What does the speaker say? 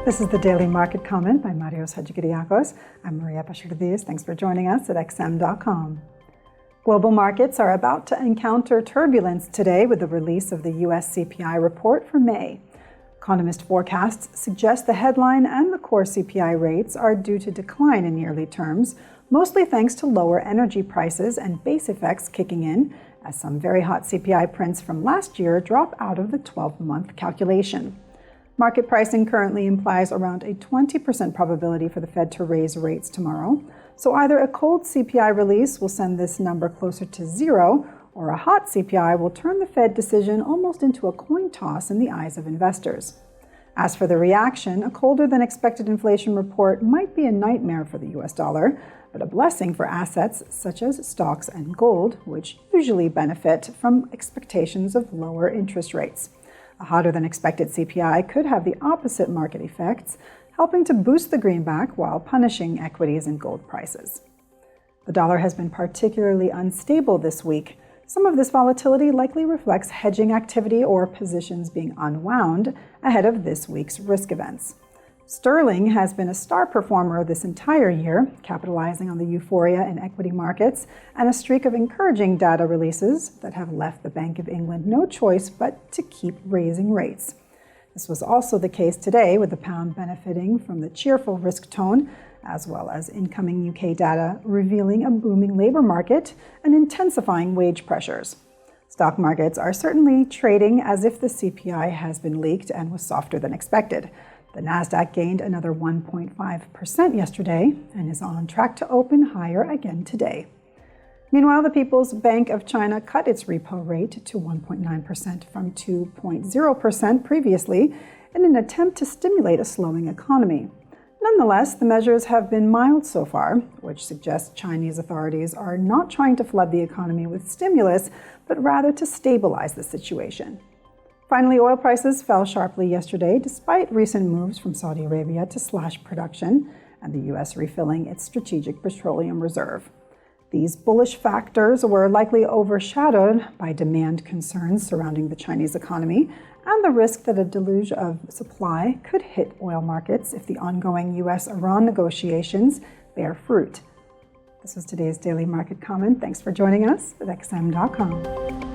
This is the Daily Market Comment by Marios Hadjikyriacos. I'm Maria Pachardis. Thanks for joining us at XM.com. Global markets are about to encounter turbulence today with the release of the U.S. CPI report for May. Economist forecasts suggest the headline and the core CPI rates are due to decline in yearly terms, mostly thanks to lower energy prices and base effects kicking in, as some very hot CPI prints from last year drop out of the 12-month calculation. Market pricing currently implies around a 20% probability for the Fed to raise rates tomorrow. So either a cold CPI release will send this number closer to zero, or a hot CPI will turn the Fed decision almost into a coin toss in the eyes of investors. As for the reaction, a colder than expected inflation report might be a nightmare for the US dollar, but a blessing for assets such as stocks and gold, which usually benefit from expectations of lower interest rates. A hotter than expected CPI could have the opposite market effects, helping to boost the greenback while punishing equities and gold prices. The dollar has been particularly unstable this week. Some of this volatility likely reflects hedging activity or positions being unwound ahead of this week's risk events. Sterling has been a star performer this entire year, capitalizing on the euphoria in equity markets and a streak of encouraging data releases that have left the Bank of England no choice but to keep raising rates. This was also the case today, with the pound benefiting from the cheerful risk tone, as well as incoming UK data revealing a booming labor market and intensifying wage pressures. Stock markets are certainly trading as if the CPI has been leaked and was softer than expected. The Nasdaq gained another 1.5% yesterday and is on track to open higher again today. Meanwhile, the People's Bank of China cut its repo rate to 1.9% from 2.0% previously in an attempt to stimulate a slowing economy. Nonetheless, the measures have been mild so far, which suggests Chinese authorities are not trying to flood the economy with stimulus, but rather to stabilize the situation. Finally, oil prices fell sharply yesterday despite recent moves from Saudi Arabia to slash production and the U.S. refilling its strategic petroleum reserve. These bullish factors were likely overshadowed by demand concerns surrounding the Chinese economy and the risk that a deluge of supply could hit oil markets if the ongoing U.S.-Iran negotiations bear fruit. This was today's Daily Market Comment. Thanks for joining us at XM.com.